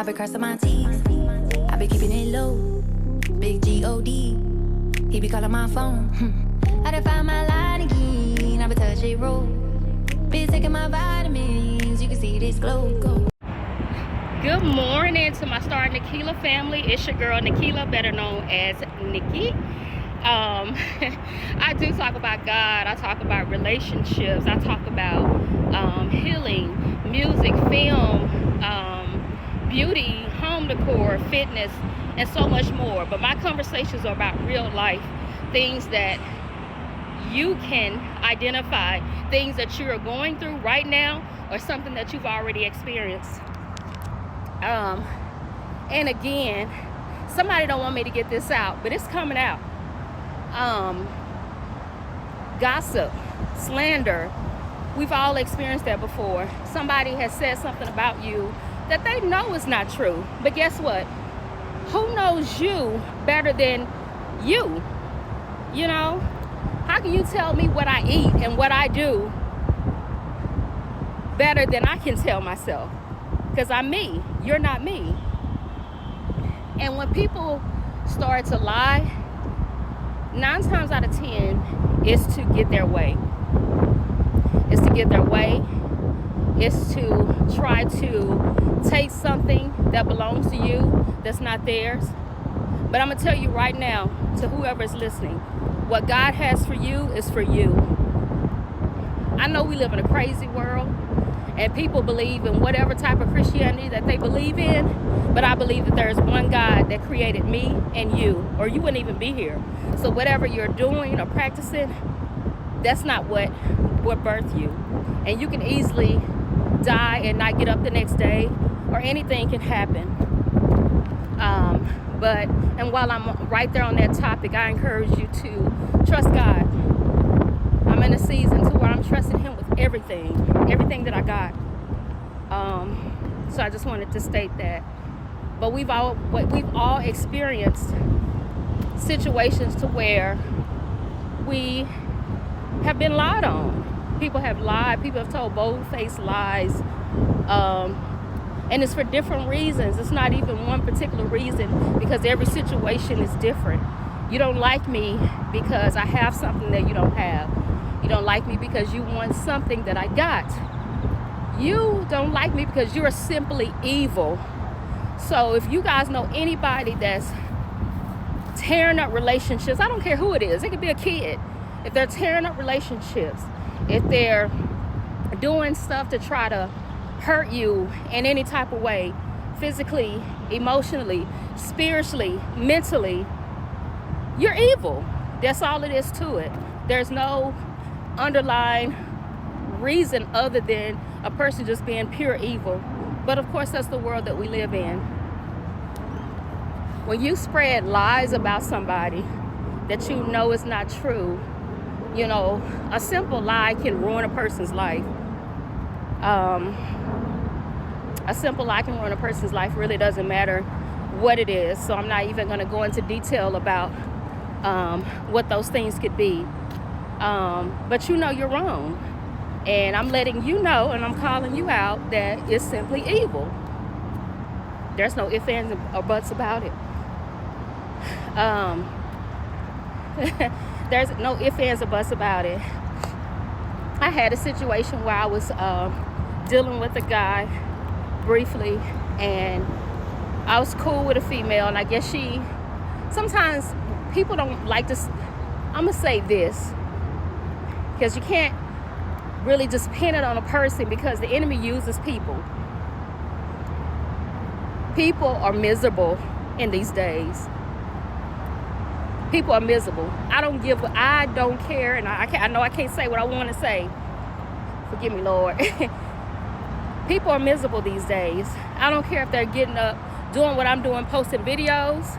I been crossing my T's. I been keeping it low. Big G-O-D. He be calling my phone. I done find my line again. I been touching road. Been taking my vitamins. You can see this glow. Go. Good morning to my Star Nikila family. It's your girl Nikila, better known as Nikki. I do talk about God. I talk about relationships. I talk about healing, music, film, beauty, home decor, fitness, and so much more. But my conversations are about real life, things that you can identify, things that you're going through right now, or something that you've already experienced. And again, somebody don't want me to get this out, but it's coming out. Gossip, slander, we've all experienced that before. Somebody has said something about you that they know is not true, but guess what? Who knows you better than you? You know, how can you tell me what I eat and what I do better than I can tell myself? Because I'm me, you're not me. And when people start to lie, 9 times out of 10, it's to get their way. It's to get their way. It's to try to take something that belongs to you that's not theirs. But I'm going to tell you right now, to whoever is listening, what God has for you is for you. I know we live in a crazy world, and people believe in whatever type of Christianity that they believe in, but I believe that there is one God that created me and you, or you wouldn't even be here. So whatever you're doing or practicing, that's not what birthed you. And you can easily die and not get up the next day, or anything can happen. And while I'm right there on that topic, I encourage you to trust God. I'm in a season to where I'm trusting Him with everything that I got. So I just wanted to state that. But we've all experienced situations to where we have been lied on. People have lied. People have told bold-faced lies. And it's for different reasons. It's not even one particular reason, because every situation is different. You don't like me because I have something that you don't have. You don't like me because you want something that I got. You don't like me because you're simply evil. So if you guys know anybody that's tearing up relationships, I don't care who it is. It could be a kid. If they're tearing up relationships, if they're doing stuff to try to hurt you in any type of way, physically, emotionally, spiritually, mentally, you're evil. That's all it is to it. There's no underlying reason other than a person just being pure evil. But of course, that's the world that we live in. When you spread lies about somebody that you know is not true, you know, a simple lie can ruin a person's life. A simple lie can ruin a person's life. Really doesn't matter what it is. So I'm not even going to go into detail about what those things could be. But you know you're wrong. And I'm letting you know, and I'm calling you out, that it's simply evil. There's no ifs, ands, or buts about it. There's no ifs, ands, or buts about it. I had a situation where I was dealing with a guy briefly, and I was cool with a female, and I guess sometimes people don't like to, I'm gonna say this, because you can't really just pin it on a person, because the enemy uses people. People are miserable in these days. People are miserable. I don't care, and I know I can't say what I want to say. Forgive me, Lord. People are miserable these days. I don't care if they're getting up, doing what I'm doing, posting videos.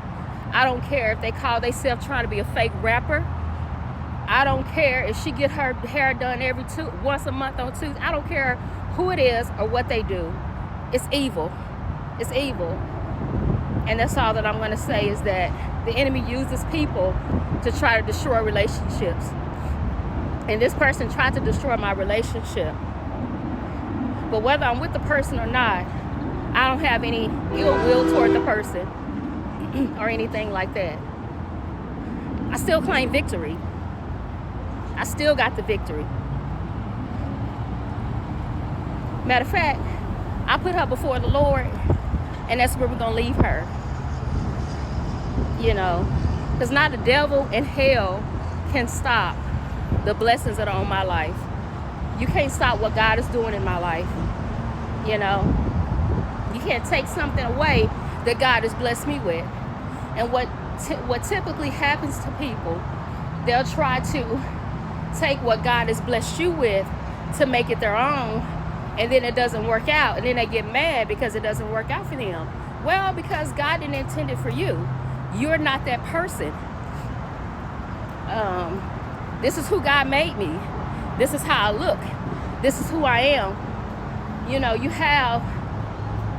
I don't care if they call themselves trying to be a fake rapper. I don't care if she get her hair done once a month on Tuesday. I don't care who it is or what they do. It's evil. It's evil. And that's all that I'm going to say, is that the enemy uses people to try to destroy relationships. And this person tried to destroy my relationship. But whether I'm with the person or not, I don't have any ill will toward the person or anything like that. I still claim victory. I still got the victory. Matter of fact, I put her before the Lord, and that's where we're going to leave her. You know, because not the devil and hell can stop the blessings that are on my life. You can't stop what God is doing in my life. You know, you can't take something away that God has blessed me with. And what typically happens to people, they'll try to take what God has blessed you with to make it their own, and then it doesn't work out, and then they get mad because it doesn't work out for them. Well, because God didn't intend it for you. You're not that person. This is who God made me. This is how I look. This is who I am. You know,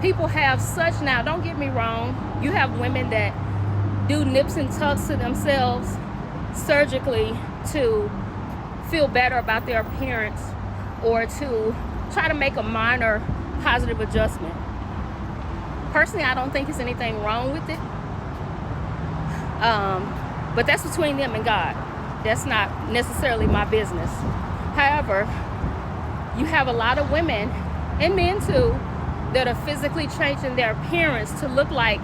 people have such, now don't get me wrong, you have women that do nips and tucks to themselves surgically to feel better about their appearance or to try to make a minor positive adjustment. Personally, I don't think there's anything wrong with it. But that's between them and God. That's not necessarily my business. However, you have a lot of women and men too that are physically changing their appearance to look like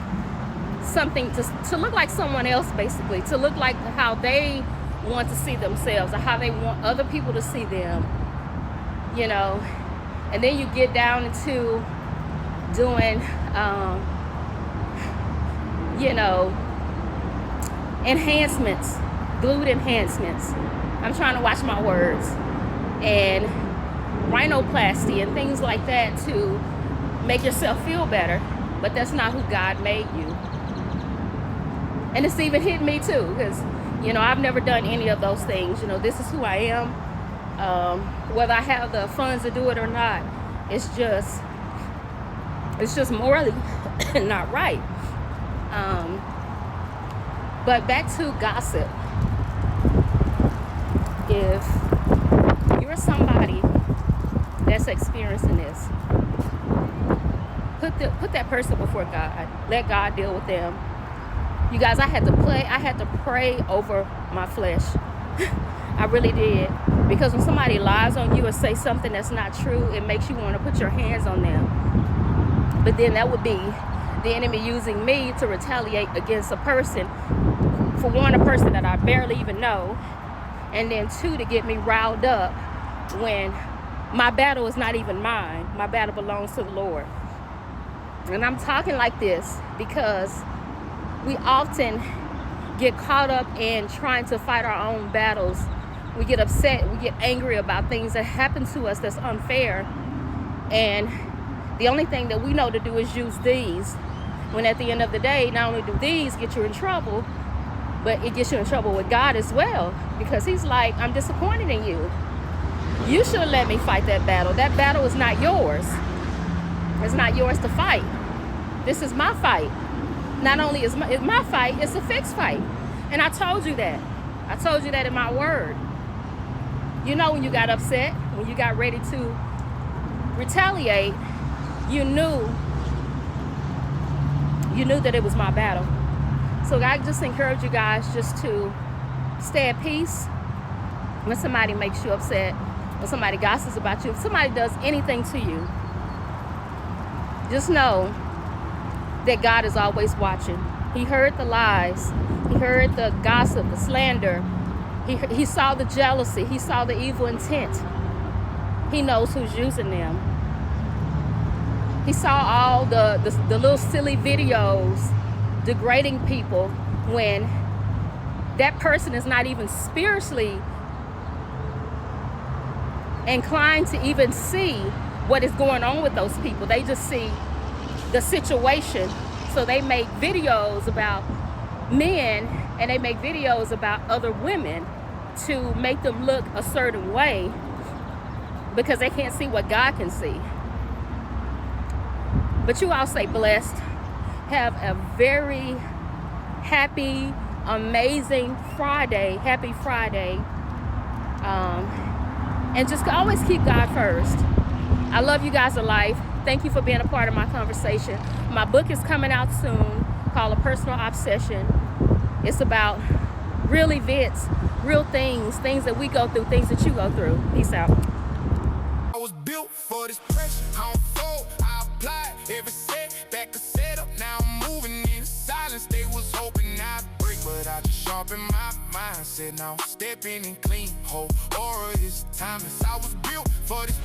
something, to look like someone else, basically, to look like how they want to see themselves or how they want other people to see them, you know. And then you get down into doing you know, enhancements, glued enhancements. I'm trying to watch my words. And rhinoplasty and things like that to make yourself feel better. But that's not who God made you. And it's even hit me too, because, you know, I've never done any of those things. You know, this is who I am. Whether I have the funds to do it or not, it's just morally not right. But back to gossip. If you're somebody that's experiencing this, put that person before God. Let God deal with them. You guys, I had to pray over my flesh. I really did. Because when somebody lies on you or say something that's not true, it makes you want to put your hands on them. But then that would be the enemy using me to retaliate against a person. For one, a person that I barely even know. And then two, to get me riled up when my battle is not even mine. My battle belongs to the Lord. And I'm talking like this because we often get caught up in trying to fight our own battles. We get upset, we get angry about things that happen to us that's unfair. And the only thing that we know to do is use these. When at the end of the day, not only do these get you in trouble, but it gets you in trouble with God as well. Because he's like, I'm disappointed in you. You should have let me fight that battle. That battle is not yours. It's not yours to fight. This is my fight. Not only is my fight, it's a fixed fight. And I told you that. I told you that in my word. You know, when you got upset, when you got ready to retaliate, you knew that it was my battle. So I just encourage you guys just to stay at peace when somebody makes you upset, when somebody gossips about you, if somebody does anything to you. Just know that God is always watching. He heard the lies. He heard the gossip, the slander. He saw the jealousy. He saw the evil intent. He knows who's using them. He saw all the little silly videos degrading people when that person is not even spiritually inclined to even see what is going on with those people. They just see the situation. So they make videos about men and they make videos about other women to make them look a certain way because they can't see what God can see. But you all stay blessed. Have a very happy, amazing Friday. Happy Friday. And just always keep God first. I love you guys to life. Thank you for being a part of my conversation. My book is coming out soon called A Personal Obsession. It's about real events, real things that we go through, things that you go through. Peace out. I was built for this pressure. I don't fold, I apply every setback, a setup. Now I'm moving in silence. They was hoping I'd break, but I just sharpened my mindset. Now I'm stepping in clean. Whole aura is timeless. I was built for this.